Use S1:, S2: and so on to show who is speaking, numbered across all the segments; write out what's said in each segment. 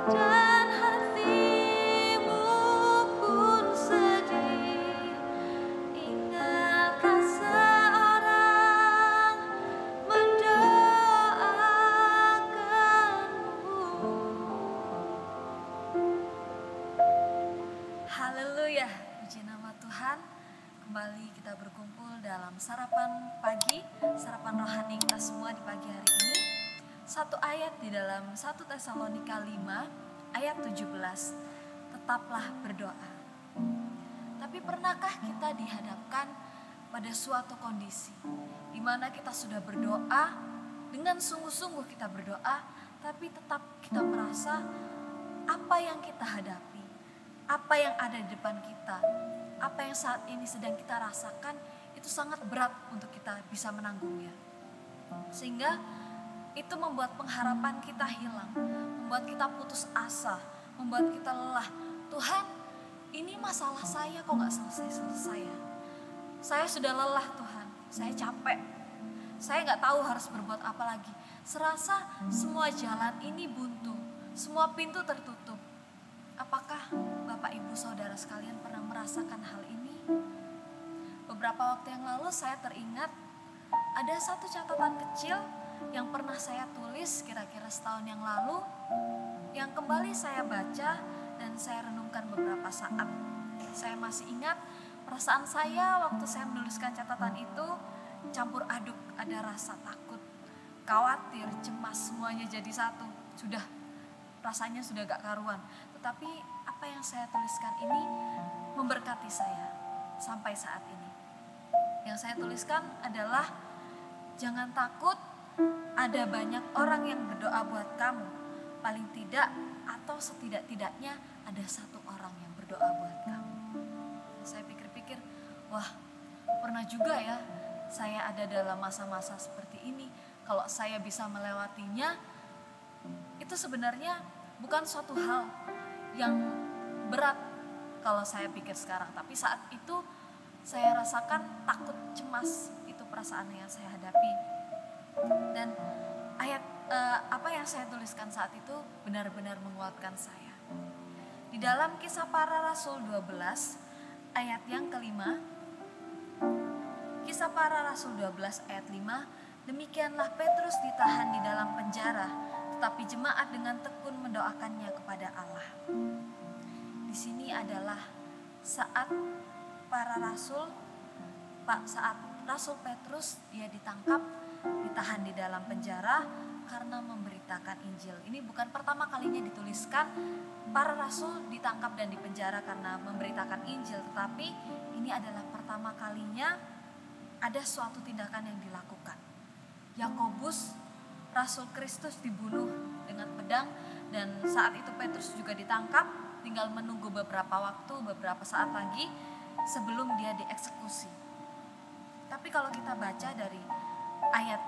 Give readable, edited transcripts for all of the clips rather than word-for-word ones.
S1: dan hatimu pun sedih. Ingatkah seorang mendoakanmu? Haleluya, puji nama Tuhan. Kembali kita berkumpul dalam sarapan pagi, sarapan rohani kita semua di pagi hari ini. Satu ayat di dalam 1 Tesalonika 5 ayat 17. Tetaplah berdoa. Tapi pernahkah kita dihadapkan pada suatu kondisi di mana kita sudah berdoa, dengan sungguh-sungguh kita berdoa, tapi tetap kita merasa apa yang kita hadapi, apa yang ada di depan kita, apa yang saat ini sedang kita rasakan itu sangat berat untuk kita bisa menanggungnya. Sehingga itu membuat pengharapan kita hilang, membuat kita putus asa, membuat kita lelah. Tuhan, ini masalah saya kok gak selesai-selesai ya. Saya sudah lelah Tuhan, saya capek, saya gak tahu harus berbuat apa lagi. Serasa semua jalan ini buntu, semua pintu tertutup. Apakah Bapak Ibu Saudara sekalian pernah merasakan hal ini? Beberapa waktu yang lalu saya teringat ada satu catatan kecil yang pernah saya tulis kira-kira setahun yang lalu, yang kembali saya baca dan saya renungkan beberapa saat. Saya masih ingat perasaan saya waktu saya menuliskan catatan itu campur aduk, ada rasa takut, khawatir, cemas, semuanya jadi satu. Rasanya sudah gak karuan. Tetapi apa yang saya tuliskan ini memberkati saya sampai saat ini. Yang saya tuliskan adalah jangan takut, ada banyak orang yang berdoa buat kamu. Paling tidak atau setidak-tidaknya ada satu orang yang berdoa buat kamu. Saya pikir-pikir, wah pernah juga ya saya ada dalam masa-masa seperti ini. Kalau saya bisa melewatinya, itu sebenarnya bukan suatu hal yang berat kalau saya pikir sekarang. Tapi saat itu saya rasakan takut, cemas, itu perasaan yang saya hadapi. Dan apa yang saya tuliskan saat itu benar-benar menguatkan saya. Di dalam Kisah Para Rasul 12 ayat yang kelima, Kisah Para Rasul 12 ayat 5, demikianlah Petrus ditahan di dalam penjara, tetapi jemaat dengan tekun mendoakannya kepada Allah. Di sini adalah saat saat Rasul Petrus dia ditangkap, ditahan di dalam penjara karena memberitakan Injil. Ini bukan pertama kalinya dituliskan para rasul ditangkap dan dipenjara karena memberitakan Injil, tetapi ini adalah pertama kalinya ada suatu tindakan yang dilakukan. Yakobus, Rasul Kristus, dibunuh dengan pedang, dan saat itu Petrus juga ditangkap, tinggal menunggu beberapa saat lagi sebelum dia dieksekusi. Tapi kalau kita baca dari ayat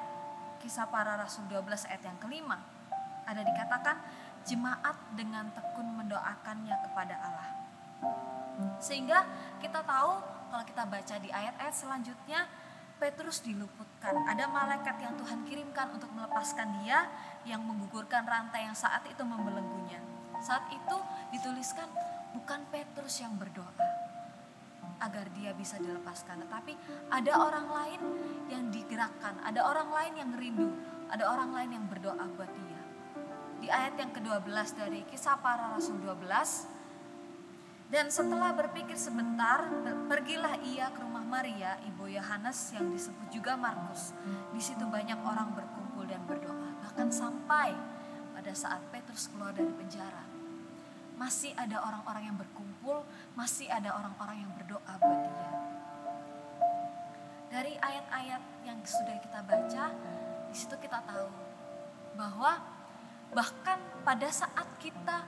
S1: Kisah Para Rasul 12 ayat yang kelima, ada dikatakan jemaat dengan tekun mendoakannya kepada Allah. Sehingga kita tahu kalau kita baca di ayat-ayat selanjutnya, Petrus diluputkan. Ada malaikat yang Tuhan kirimkan untuk melepaskan dia, yang menggugurkan rantai yang saat itu membelenggunya. Saat itu dituliskan bukan Petrus yang berdoa agar dia bisa dilepaskan, tetapi ada orang lain yang digerakkan, ada orang lain yang rindu, ada orang lain yang berdoa buat dia. Di ayat yang ke-12 dari Kisah Para Rasul 12, dan setelah berpikir sebentar, pergilah ia ke rumah Maria, ibu Yohanes yang disebut juga Markus. Di situ banyak orang berkumpul dan berdoa. Bahkan sampai pada saat Petrus keluar dari penjara, masih ada orang-orang yang berkumpul, masih ada orang-orang yang berdoa buat dia. Dari ayat-ayat yang sudah kita baca, di situ kita tahu bahwa bahkan pada saat kita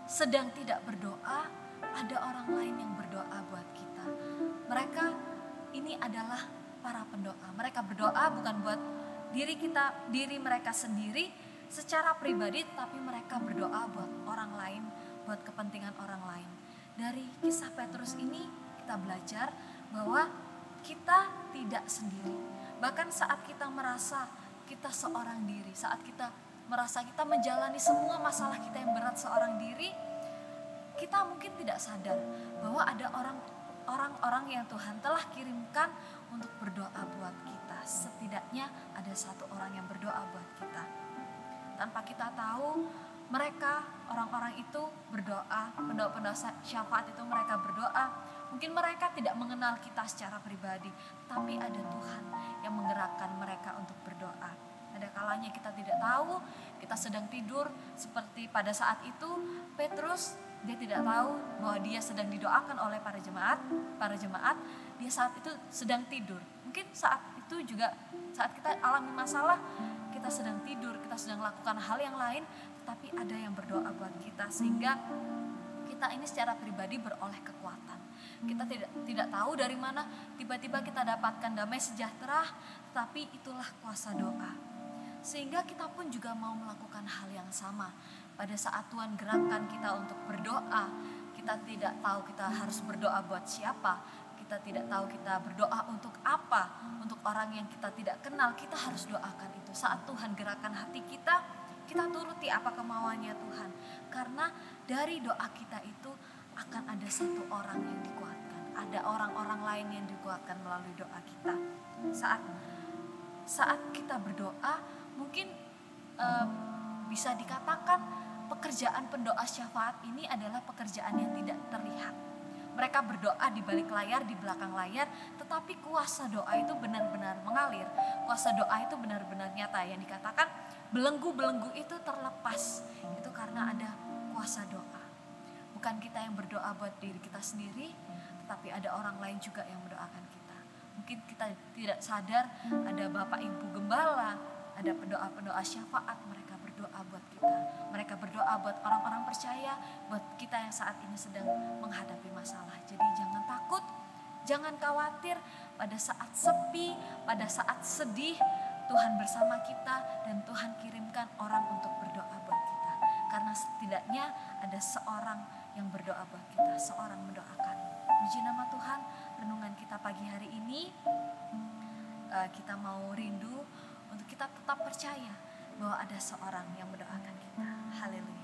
S1: sedang tidak berdoa, ada orang lain yang berdoa buat kita. Mereka ini adalah para pendoa. Mereka berdoa bukan buat diri mereka sendiri secara pribadi, tapi mereka berdoa buat orang lain, buat kepentingan orang lain. Dari kisah Petrus ini kita belajar bahwa kita tidak sendiri. Bahkan saat kita merasa kita seorang diri, saat kita merasa kita menjalani semua masalah kita yang berat seorang diri, kita mungkin tidak sadar bahwa ada orang-orang yang Tuhan telah kirimkan untuk berdoa buat kita. Setidaknya ada satu orang yang berdoa buat kita. Tanpa kita tahu, mereka, orang-orang itu berdoa, pendoa-pendoa syafaat itu mereka berdoa. Mungkin mereka tidak mengenal kita secara pribadi, tapi ada Tuhan yang menggerakkan mereka untuk berdoa. Ada kalanya kita tidak tahu, kita sedang tidur, seperti pada saat itu Petrus, dia tidak tahu bahwa dia sedang didoakan oleh para jemaat, dia saat itu sedang tidur. Mungkin saat itu juga saat kita alami masalah, kita sedang tidur, kita sedang lakukan hal yang lain, tetapi ada yang berdoa buat kita sehingga kita ini secara pribadi beroleh kekuatan. Kita tidak tahu dari mana tiba-tiba kita dapatkan damai sejahtera, tetapi itulah kuasa doa. Sehingga kita pun juga mau melakukan hal yang sama. Pada saat Tuhan gerakkan kita untuk berdoa, kita tidak tahu kita harus berdoa buat siapa, kita tidak tahu kita berdoa untuk apa, untuk orang yang kita tidak kenal, kita harus doakan itu. Saat Tuhan gerakkan hati kita turuti apa kemauannya Tuhan. Karena dari doa kita itu akan ada satu orang yang dikuatkan. Ada orang-orang lain yang dikuatkan melalui doa kita. Saat kita berdoa, mungkin bisa dikatakan pekerjaan pendoa syafaat ini adalah pekerjaan yang tidak terlihat. Mereka berdoa di balik layar, di belakang layar, tetapi kuasa doa itu benar-benar mengalir. Kuasa doa itu benar-benar nyata. Yang dikatakan belenggu-belenggu itu terlepas. Itu karena ada kuasa doa. Bukan kita yang berdoa buat diri kita sendiri, tetapi ada orang lain juga yang mendoakan kita. Mungkin kita tidak sadar ada Bapak Ibu Gembala, ada pendoa-pendoa syafaat, mereka berdoa buat kita. Mereka berdoa buat orang-orang percaya, buat kita yang saat ini sedang menghadapi masalah. Jadi jangan takut, jangan khawatir. Pada saat sepi, pada saat sedih, Tuhan bersama kita dan Tuhan kirimkan orang untuk berdoa buat kita. Karena setidaknya ada seorang yang berdoa buat kita, seorang mendoakan. Puji nama Tuhan, renungan kita pagi hari ini kita mau rindu untuk kita tetap percaya bahwa ada seorang yang mendoakan kita. Haleluya.